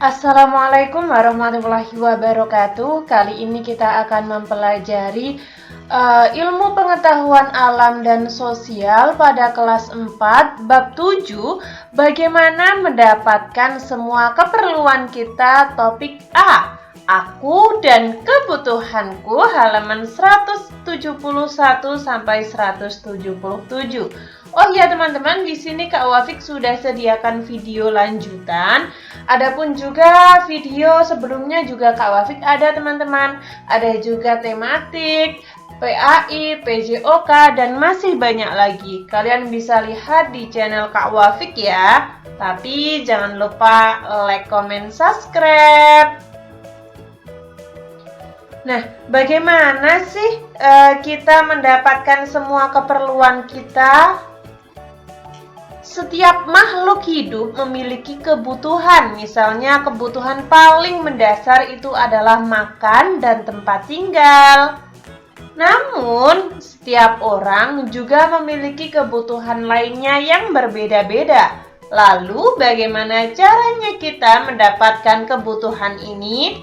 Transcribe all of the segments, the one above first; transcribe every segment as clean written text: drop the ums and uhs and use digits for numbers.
Assalamualaikum warahmatullahi wabarakatuh. Kali ini kita akan mempelajari ilmu pengetahuan alam dan sosial pada kelas 4 bab 7, bagaimana mendapatkan semua keperluan kita, topik A. Aku dan kebutuhanku, halaman 171 sampai 177. Oh iya teman-teman, di sini Kak Wafik sudah sediakan video lanjutan. Adapun juga video sebelumnya juga Kak Wafik ada teman-teman. Ada juga tematik, PAI, PJOK, dan masih banyak lagi. Kalian bisa lihat di channel Kak Wafik ya. Tapi jangan lupa like, comment, subscribe. Nah, bagaimana sih kita mendapatkan semua keperluan kita? Setiap makhluk hidup memiliki kebutuhan. Misalnya kebutuhan paling mendasar itu adalah makan dan tempat tinggal. Namun, setiap orang juga memiliki kebutuhan lainnya yang berbeda-beda. Lalu, bagaimana caranya kita mendapatkan kebutuhan ini?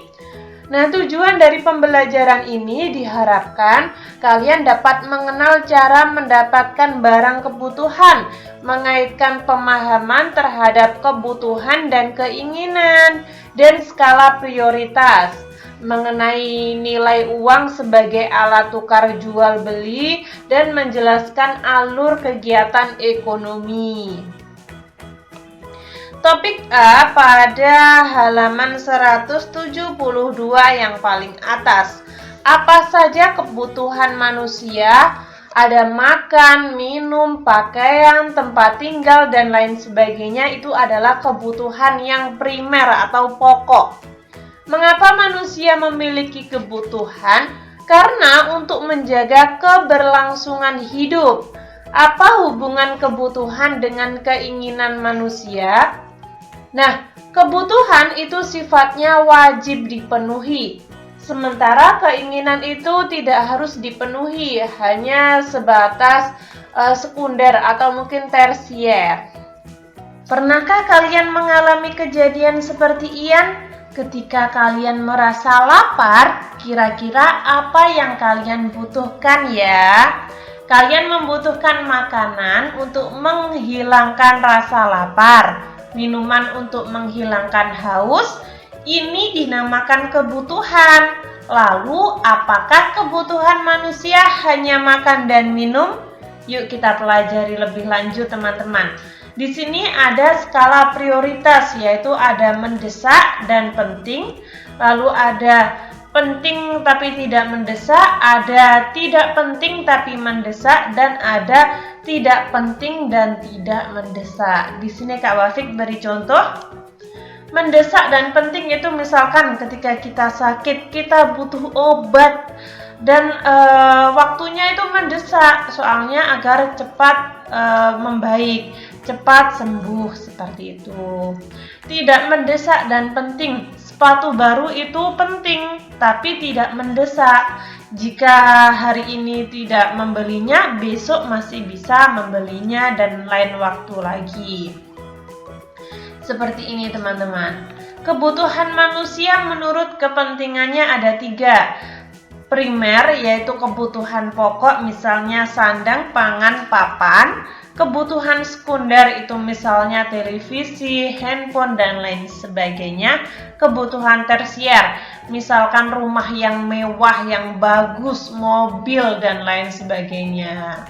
Nah, tujuan dari pembelajaran ini diharapkan kalian dapat mengenal cara mendapatkan barang kebutuhan, mengaitkan pemahaman terhadap kebutuhan dan keinginan, dan skala prioritas, mengenai nilai uang sebagai alat tukar jual beli, dan menjelaskan alur kegiatan ekonomi. Topik A pada halaman 172 yang paling atas. Apa saja kebutuhan manusia? Ada makan, minum, pakaian, tempat tinggal, dan lain sebagainya. Itu adalah kebutuhan yang primer atau pokok. Mengapa manusia memiliki kebutuhan? Karena untuk menjaga keberlangsungan hidup. Apa hubungan kebutuhan dengan keinginan manusia? Nah, kebutuhan itu sifatnya wajib dipenuhi, sementara keinginan itu tidak harus dipenuhi, hanya sebatas sekunder atau mungkin tersier. Pernahkah kalian mengalami kejadian seperti Ian? Ketika kalian merasa lapar, kira-kira apa yang kalian butuhkan ya? Kalian membutuhkan makanan untuk menghilangkan rasa lapar, minuman untuk menghilangkan haus. Ini dinamakan kebutuhan. Lalu, apakah kebutuhan manusia hanya makan dan minum? Yuk kita pelajari lebih lanjut teman-teman. Di sini ada skala prioritas, yaitu ada mendesak dan penting. Lalu ada penting tapi tidak mendesak, ada tidak penting tapi mendesak, dan ada tidak penting dan tidak mendesak. Di sini Kak Wafik beri contoh. Mendesak dan penting itu misalkan ketika kita sakit, kita butuh obat dan waktunya itu mendesak, soalnya agar cepat membaik, cepat sembuh, seperti itu. Tidak mendesak dan penting. Sepatu baru itu penting, tapi tidak mendesak. Jika hari ini tidak membelinya, besok masih bisa membelinya dan lain waktu lagi. Seperti ini teman-teman. Kebutuhan manusia menurut kepentingannya ada 3. Primer, yaitu kebutuhan pokok, misalnya sandang, pangan, papan. Kebutuhan sekunder itu misalnya televisi, handphone, dan lain sebagainya. Kebutuhan tersier, misalkan rumah yang mewah, yang bagus, mobil, dan lain sebagainya.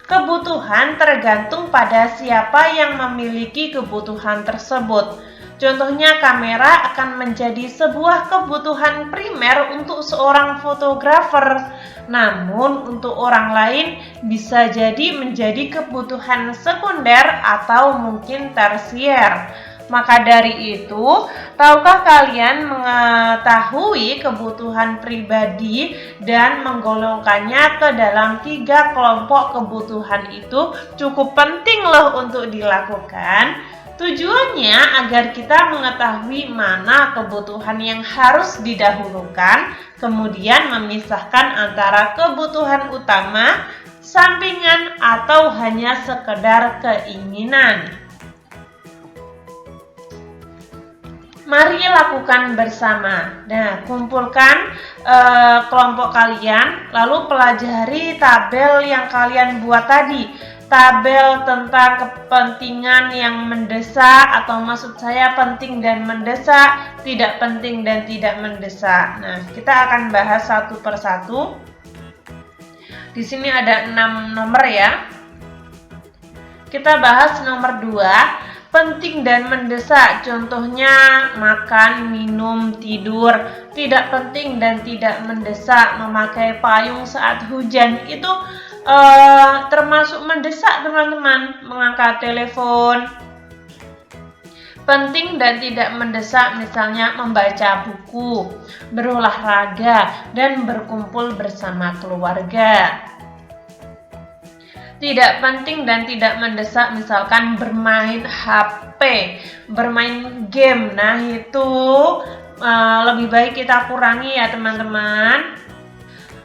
Kebutuhan tergantung pada siapa yang memiliki kebutuhan tersebut. Contohnya, kamera akan menjadi sebuah kebutuhan primer untuk seorang fotografer. Namun, untuk orang lain bisa jadi menjadi kebutuhan sekunder atau mungkin tersier. Maka dari itu, tahukah kalian mengetahui kebutuhan pribadi dan menggolongkannya ke dalam 3 kelompok kebutuhan itu cukup penting loh untuk dilakukan. Tujuannya agar kita mengetahui mana kebutuhan yang harus didahulukan, kemudian memisahkan antara kebutuhan utama, sampingan, atau hanya sekedar keinginan. Mari lakukan bersama. Nah, kumpulkan kelompok kalian, lalu pelajari tabel yang kalian buat tadi. Tabel tentang kepentingan yang mendesak, atau maksud saya penting dan mendesak, tidak penting dan tidak mendesak. Nah, kita akan bahas satu persatu. Di sini ada 6 nomor ya. Kita bahas nomor 2. Penting dan mendesak, contohnya makan, minum, tidur. Tidak penting dan tidak mendesak, memakai payung saat hujan. Itu termasuk mendesak, teman-teman. Mengangkat telepon. Penting dan tidak mendesak, misalnya membaca buku, berolahraga, dan berkumpul bersama keluarga. Tidak penting dan tidak mendesak, misalkan bermain HP, bermain game. Nah, itu lebih baik kita kurangi ya, teman-teman.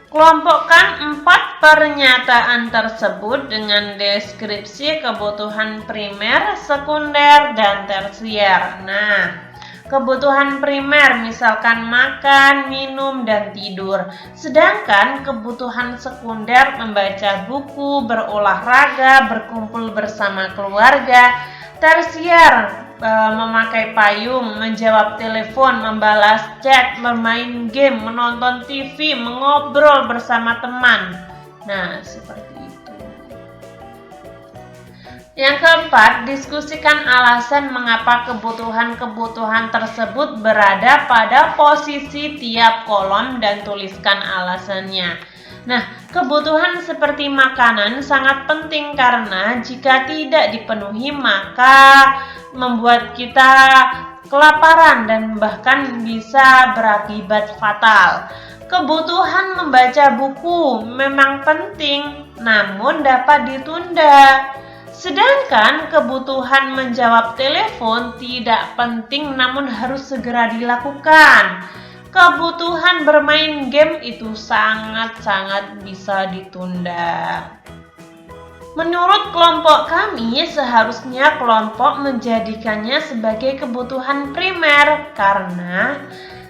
Kelompokkan 4 pernyataan tersebut dengan deskripsi kebutuhan primer, sekunder, dan tersier. Nah, kebutuhan primer misalkan makan, minum, dan tidur. Sedangkan kebutuhan sekunder membaca buku, berolahraga, berkumpul bersama keluarga. Tersier memakai payung, menjawab telepon, membalas chat, bermain game, menonton TV, mengobrol bersama teman. Nah, seperti itu. Yang keempat, diskusikan alasan mengapa kebutuhan-kebutuhan tersebut berada pada posisi tiap kolom dan tuliskan alasannya. Nah, kebutuhan seperti makanan sangat penting karena jika tidak dipenuhi maka membuat kita kelaparan dan bahkan bisa berakibat fatal. Kebutuhan membaca buku memang penting, namun dapat ditunda. Sedangkan kebutuhan menjawab telepon tidak penting namun harus segera dilakukan. Kebutuhan bermain game itu sangat-sangat bisa ditunda. Menurut kelompok kami, seharusnya kelompok menjadikannya sebagai kebutuhan primer karena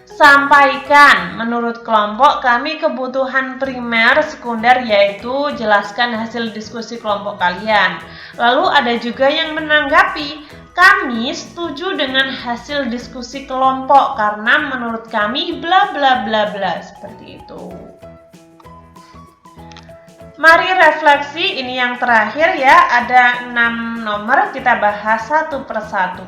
sampaikan menurut kelompok kami kebutuhan primer, sekunder, yaitu jelaskan hasil diskusi kelompok kalian. Lalu ada juga yang menanggapi, kami setuju dengan hasil diskusi kelompok karena menurut kami bla bla bla bla, seperti itu. Mari refleksi, ini yang terakhir ya, ada 6 nomor, kita bahas satu persatu.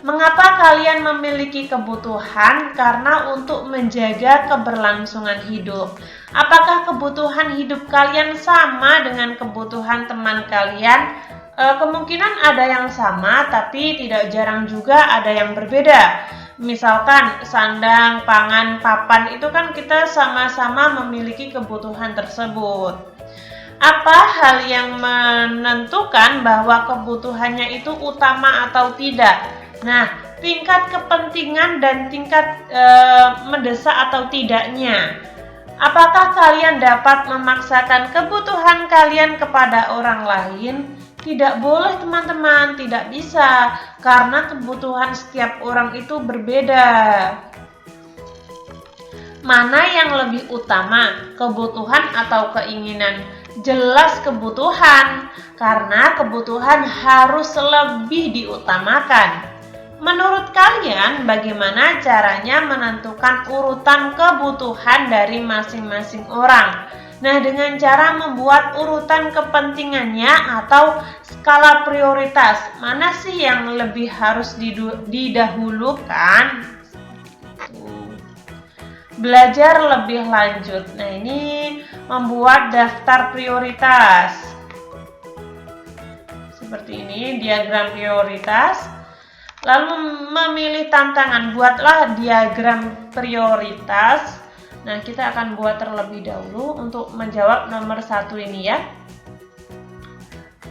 Mengapa kalian memiliki kebutuhan? Karena untuk menjaga keberlangsungan hidup. Apakah kebutuhan hidup kalian sama dengan kebutuhan teman kalian? Kemungkinan ada yang sama, tapi tidak jarang juga ada yang berbeda. Misalkan sandang, pangan, papan, itu kan kita sama-sama memiliki kebutuhan tersebut. Apa hal yang menentukan bahwa kebutuhannya itu utama atau tidak? Nah, tingkat kepentingan dan tingkat mendesak atau tidaknya. Apakah kalian dapat memaksakan kebutuhan kalian kepada orang lain? Tidak boleh, teman-teman, tidak bisa, karena kebutuhan setiap orang itu berbeda. Mana yang lebih utama, kebutuhan atau keinginan? Jelas kebutuhan, karena kebutuhan harus lebih diutamakan. Menurut kalian, bagaimana caranya menentukan urutan kebutuhan dari masing-masing orang? Nah, dengan cara membuat urutan kepentingannya atau skala prioritas, mana sih yang lebih harus didahulukan? Belajar lebih lanjut. Nah, ini membuat daftar prioritas. Seperti ini, diagram prioritas. Lalu memilih tantangan, buatlah diagram prioritas. Nah, kita akan buat terlebih dahulu untuk menjawab nomor 1 ini ya.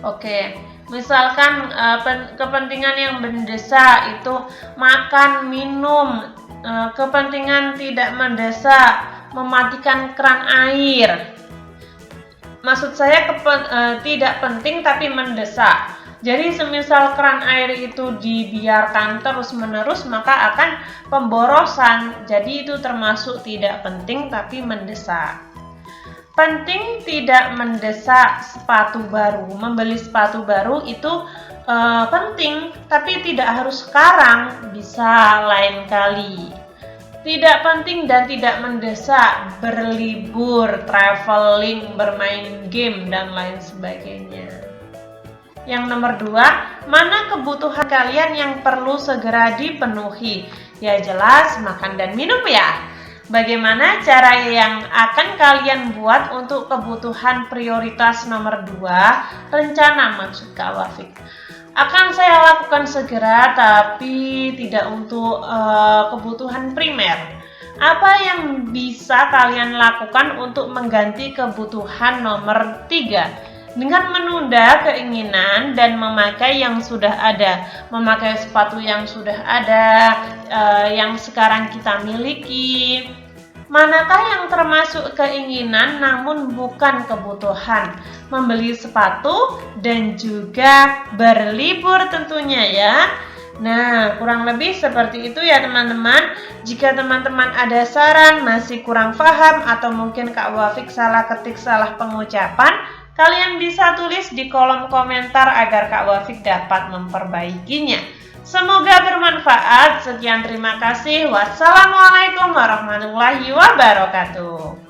Oke, misalkan kepentingan yang mendesak itu makan, minum. Kepentingan tidak mendesak, mematikan keran air. Maksud saya tidak penting tapi mendesak. Jadi semisal keran air itu dibiarkan terus-menerus maka akan pemborosan. Jadi itu termasuk tidak penting tapi mendesak. Penting tidak mendesak sepatu baru. Membeli sepatu baru itu penting, tapi tidak harus sekarang, bisa lain kali. Tidak penting dan tidak mendesak berlibur, traveling, bermain game, dan lain sebagainya. Yang nomor 2, mana kebutuhan kalian yang perlu segera dipenuhi? Ya jelas, makan dan minum ya. Bagaimana cara yang akan kalian buat untuk kebutuhan prioritas nomor 2? Rencana maksud Kak Wafik. Akan saya lakukan segera, tapi tidak untuk kebutuhan primer. Apa yang bisa kalian lakukan untuk mengganti kebutuhan nomor 3? Dengan menunda keinginan dan memakai yang sudah ada, memakai sepatu yang sudah ada, yang sekarang kita miliki. Manakah yang termasuk keinginan namun bukan kebutuhan? Membeli sepatu dan juga berlibur tentunya ya. Nah, kurang lebih seperti itu ya teman-teman. Jika teman-teman ada saran, masih kurang paham, atau mungkin Kak Wafik salah ketik, salah pengucapan, kalian bisa tulis di kolom komentar agar Kak Wafik dapat memperbaikinya. Semoga bermanfaat. Sekian, terima kasih. Wassalamualaikum warahmatullahi wabarakatuh.